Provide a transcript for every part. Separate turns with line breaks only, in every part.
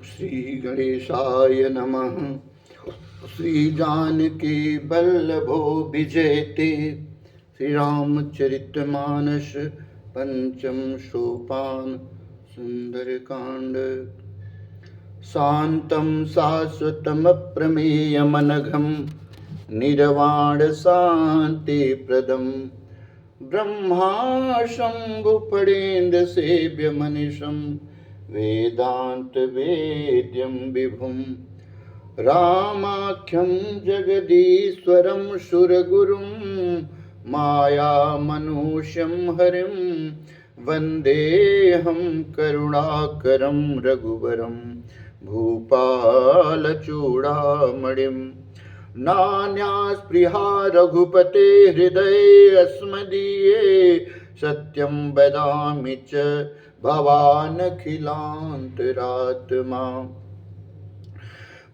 श्री गणेशाय नमः। श्री जानकी वल्लभो विजयते। श्री रामचरितमानस पंचम सोपान सुंदरकांड। शांतं शाश्वतम् अप्रमेयमनघं निर्वाण शांति प्रदम् ब्रह्मा शंभु फणीन्द्र सेव्य मनीषं वेदांत वेद्यं विभुं रामाख्यं जगदीश्वरं सुरगुरुं माया मनुष्यं हरिं वन्देऽहं करुणाकरं रघुवरं भूपालचूडामणिम् नान्यास्पृहा रघुपते हृदये अस्मदीये सत्यं वदामि च भवानखिलान्तरात्मा।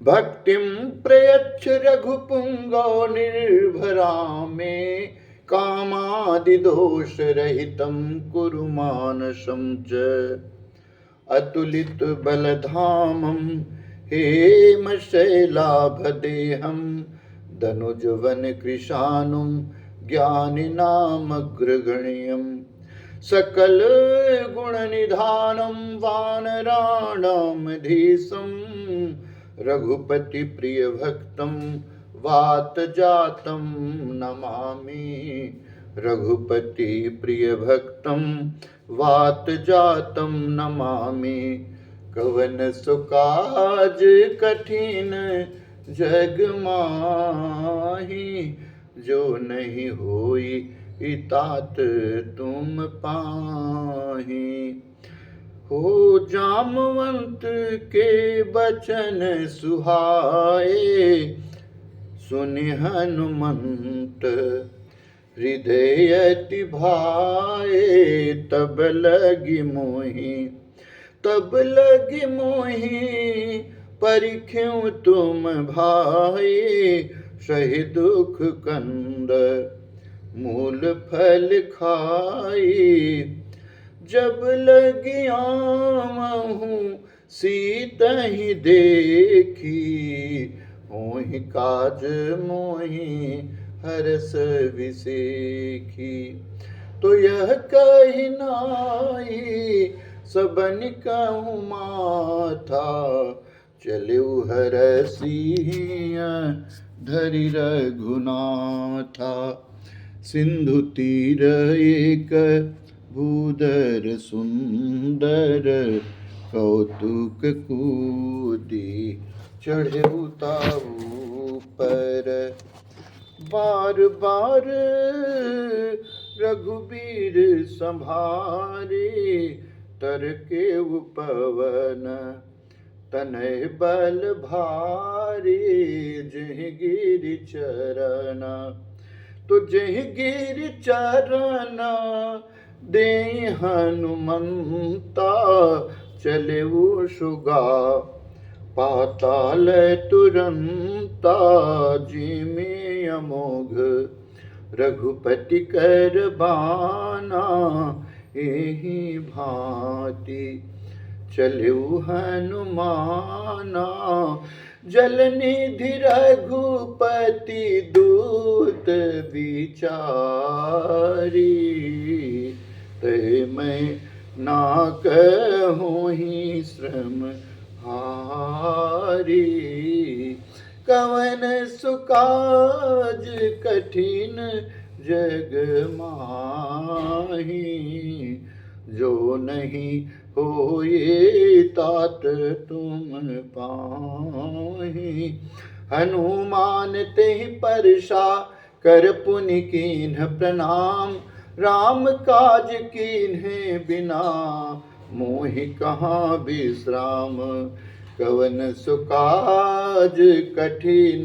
भक्तिं प्रयच्छ रघुपुङ्गो निर्भरा मे कामादिदोषरहितं कुरु मानसं च। अतुलित बलधामं हेमशैलाभदेहं धनुजवन कृशानुं ज्ञानिनामग्रगण्यं सकल गुणनिधानं वानराणामधीशं रघुपति प्रियभक्तं वातजातं नमामि। रघुपति प्रियभक्तं वातजातं नमामि। कवन सुकाज कठिन जग माही जो नहीं होई तात तुम पाही। हो जामवंत के बचन सुहाए सुनि हनुमंत हृदय अति भाए। तब लगी मोही परिख्यों तुम भाई सही दुख कंद मूल फल खाई। जब लगी आमहूँ सीता ही देखी होहि काज मोहि हरस विसेखी। तो यह कही नाई सबन कहूँ माथा चले हरसिया धरि रघुनाथा। सिंधु तीर एक भूधर सुंदर कौतुक कूदी चढ़े ताऊ पर। बार बार रघुबीर संभारे तर के उपवन तनय बल भारी। जह गिर चरण तो जह गिर चरण दे हनुमंता चले वो सुगा पाताल तुरंता। जिमे अमोघ रघुपति कर बाना एहि भांति चले हनुमाना। जलनिधि रघुपति दूत विचारी ते मैं ना कहूँ ही श्रम हारी। कवन सुकाज कठिन जग माही जो नहीं होए तात तुम पाही। हनुमान तेहि परसा कर पुनि कीन्ह प्रणाम राम काज कीन्हे बिना मोहि कहाँ विश्राम। कवन सुकाज कठिन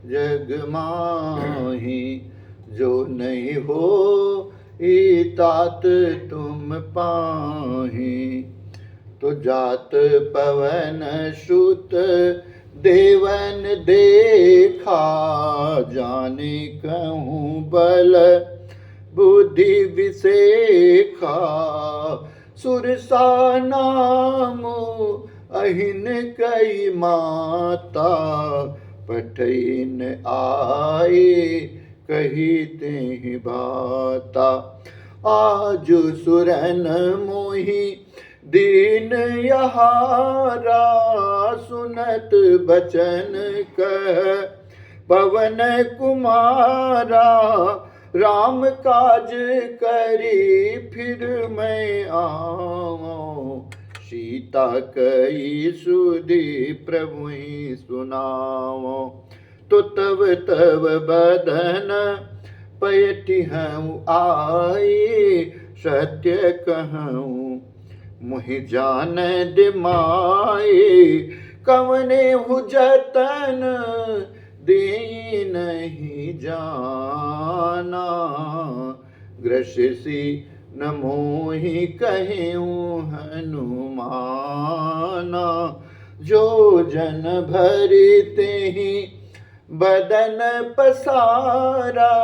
जग माही जो नहीं हो तात तुम पाही। तो जात पवन सुत देवन देखा जाने कहूँ बल बुद्धि विसेखा। सुरसा नाम अहिन कई माता, पठइन आए कही ते बाता। आज सुरन मोहि दीन यहारा, सुनत बचन कह पवन कुमारा। राम काज करी फिर मैं आऊं, सीता कई सुधि प्रभु सुनाओ। तो तब तब बदन पैठिहूँ आए, सत्य कहूँ मुहि जान दिमाए। कवने हु जतन दे नहीं जाना, ग्रसिसी न मोहि कहूँ हनुमाना। जो जन भरते ही बदन पसारा,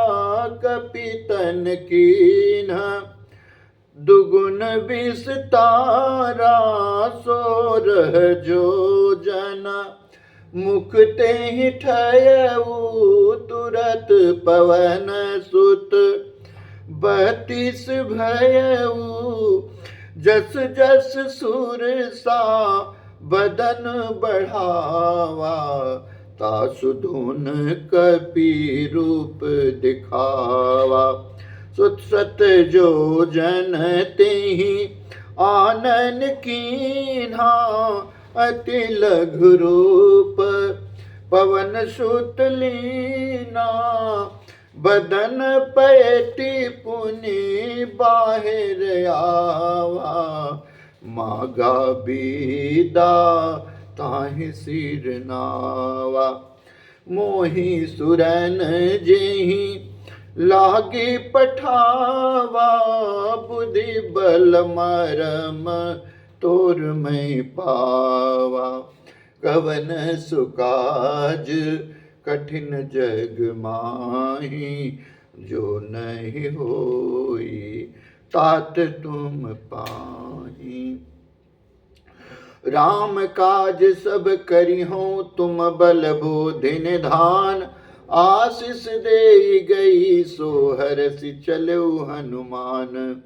कपितन कीन्हा दुगुन विस्तारा। सोरह जो जना मुख ते ही ठयऊ, तुरत पवन सुत 32 भयऊ। जस जस सुरसा बदन बढ़ावा, तासु धुन कपि रूप दिखावा। सुत सत जो जन तेहि आनन कीन्हा, अति लघु रूप पवन सुत लीना। बदन पैटी पुनि बाहिर आवा, मागा बीदा ताहि सिर नावा। मोहि सुरन जेहि लागी पठावा, बुद्धि बल मरम तोर मैं पावा। कवन सुकाज कठिन जग माही, जो नहीं होई तात तुम पाही। राम काज सब करिहो तुम बल बोधि निधान। आशीष दे गई सो हरसि चलो हनुमान।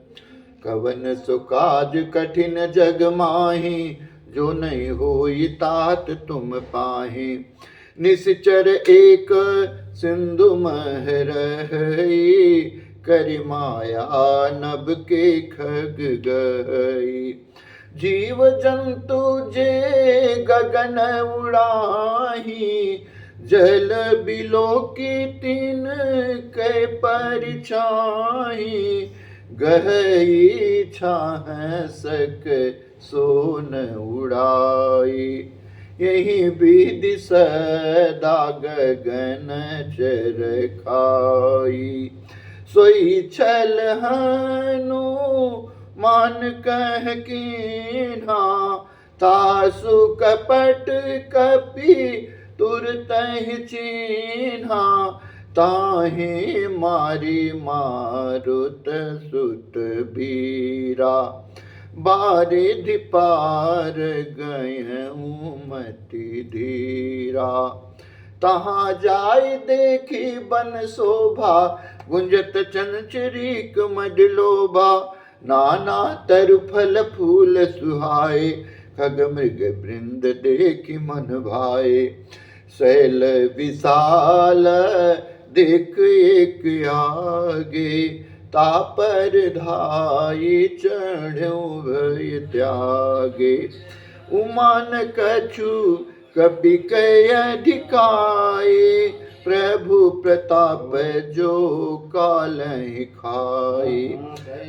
कवन सुकाज कठिन जग माही, जो नहीं होई तात तुम पाही। निश्चर एक सिंधु मह रही, करि माया नभ के खग गई। जीव जंतु जे गगन उड़ाही, जल बिलो की तीन कै परिछाही। गहई छाह सक सोन उड़ाई, यही विधि सदा गगन चर खाई। सोई छल हनु मान कह कीन्हा, तासु कपट कपि तुरत चीन्हा। ताहि मारी मारुत सुत बीरा, बारिधि पार गयऊँ मति धीरा। तहाँ जाय देखी बन शोभा, गुंजत चंचरीक मद लोभा। नाना तरु फल फूल सुहाए, खग मृग वृंद देखि मन भाए। शैल विशाल देख एक आगे, तापर धाई चढ़ो भय त्यागे। उमान कछु कपि कय अधिकाए, प्रभु प्रताप जो कालहि खाए।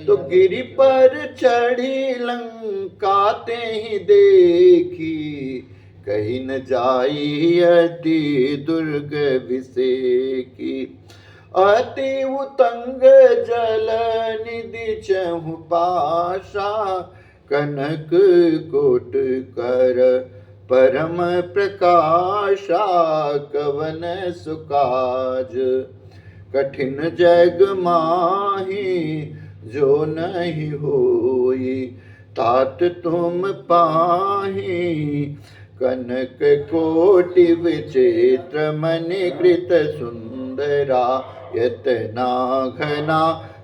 तो गिरि पर चढ़ी लंका तेहि देखी, कहीं न जाई अति दुर्ग विसेकी। अति उतंग जल निधि चहु पाशा, कनक कोट कर परम प्रकाशा। कवन सुकाज कठिन जग माही, जो नहीं होई तात तुम पाहि। कनक कोटि विचित्र मणि कृत सुंदरा, यतना घना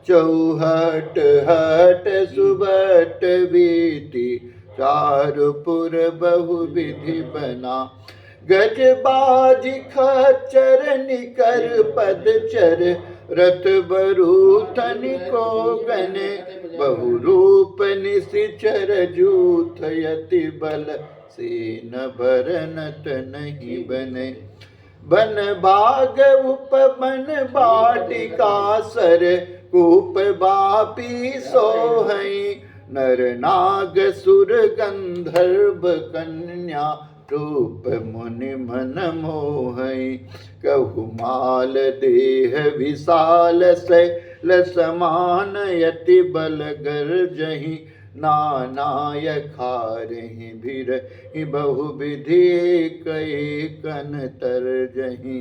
चौहट हट सुबट बीती, चारुपुर बहु विधि बना। गज बाज खच्चर निकर पदचर, रथ बरूथन को गने, बहु रूप निशिचर जूथ यति बल, सेन भरनत नहीं बने। बन बाग उपवन बाटिका सर, कूप बापी सोहई, नर नाग सुर गंधर्व कन्या, रूप मुनि मन मोहई। कहु माल देह विशाल शैल समान, यति बल गर्जहि, नानाय खारहि भिरहि, बहु विधि कई कन तरजहि।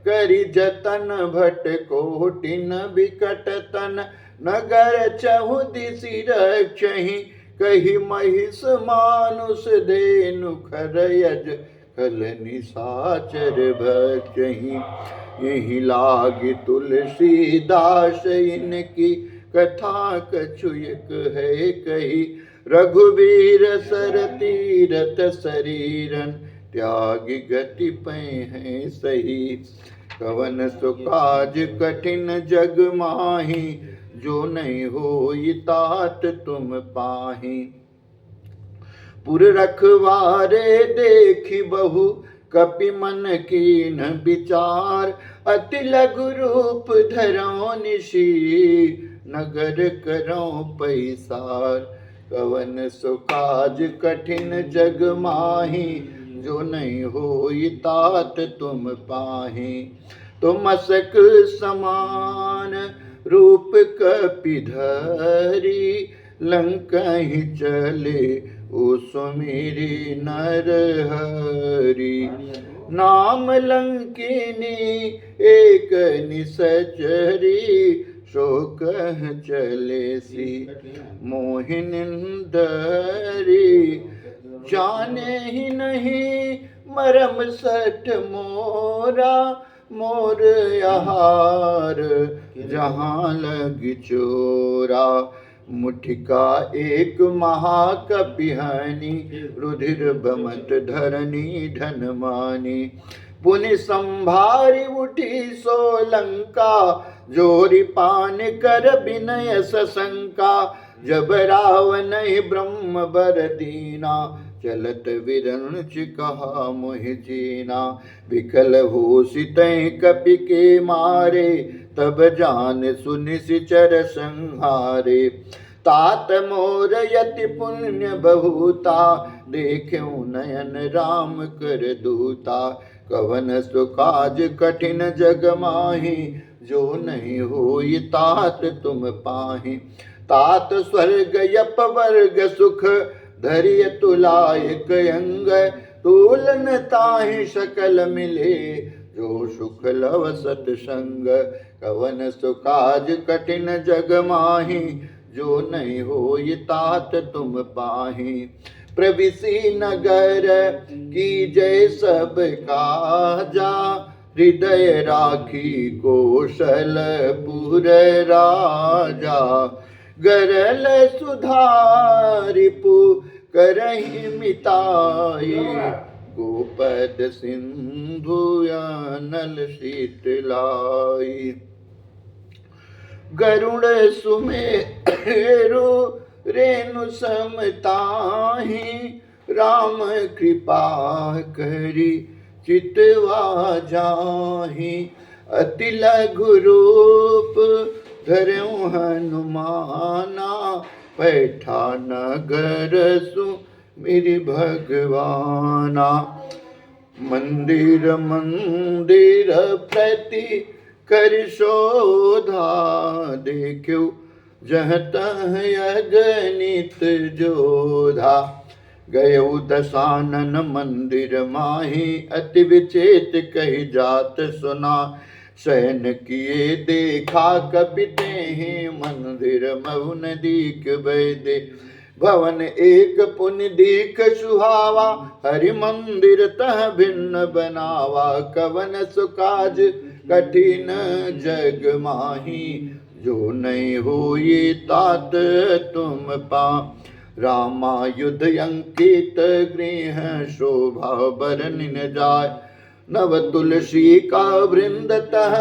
करि जतन भट कोटिन बिकट तन, नगर चहु दिसि रक्षहि। कही महिष मानुष धेनु खरयज, कल निशाचर भक्षहि। यही लागी तुलसीदास इनकी, कथा कछु एक है कही। रघुवीर सर तीरथ शरीरन, त्यागी गति पै है सही। कवन सुकाज कठिन जग माही, जो नहीं होई तात तुम पाहि। पुर रखवारे देखी बहु, कपि मन कीन विचार। अति लघु रूप धरौ निशी, नगर करौ पैसार। कवन सुकाज कठिन जग माही, जो नहीं होई तात तुम पाहि। तुम असक समान रूप कपिधरी, लंकहि चले ओ सुमिरी नर हरि। नाम लंकिनी एक निसचरी, शोक चले सी मोहिनिंदरी। जाने ही नहीं मरम सठ मोरा, मोर आहार जहाँ लग चोरा। मुठिका एक महाकपिहानी, रुधिर बमत धरनी धन मानी। पुनि संभारी उठी सोलंका, जोरी पान कर विनय सशंका। जब रावण ब्रह्म बर दीना, चलत विरंच कहा मोहि जीना। विकल हो सितै कपि के मारे, तब जान सुनि सिचर संहारे। तात मोर यति पुण्य बहुता, देख्यो नयन राम कर दूता। कवन सुकाज कठिन जग माही, जो नहीं होई तात तुम पाहि। तात स्वर्ग यप वर्ग सुख, धरिय तुलायक अंग। तूलन ताहि सकल मिले, जो सुख लव सतसंग। कवन सुकाज कठिन जग माही, जो नहीं होई तात तुम पाहि। प्रविसी नगर की जय सब काजा, हृदय राखी कौशलपुर राजा। गरल सुधारिपु करहि मिताई, गोपद सिंधु नल शीतलाई। गरुड़ सुमेरु रेणु समताहि, राम कृपा करी चितवा जाहि। अति लघु रूप धरऊ हनुमाना, पैठा नगर सु मेरी भगवाना। मंदिर मंदिर प्रति कर शोधा, देखो जह तह अगणित जोधा। गयौ दशानन मंदिर माही, अति विचेत कही जात सुना। शयन किए देखा कपि तेहि, मंदिर महु नदीक बैदे। भवन एक पुण्य दीख सुहावा, हरि मंदिर तह भिन्न बनावा। कवन सुकाज कठिन जग माही, जो नहीं हो ये तात तुम पा। रामायुध अंकित गृह शोभा बरन जाय, नव तुलसी का वृंद तह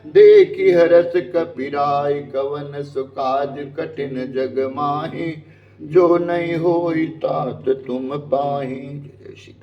देखी हरस कपिराय। कवन सुकाज कठिन जग माही, जो नहीं होई तात तुम पाही। जय श्री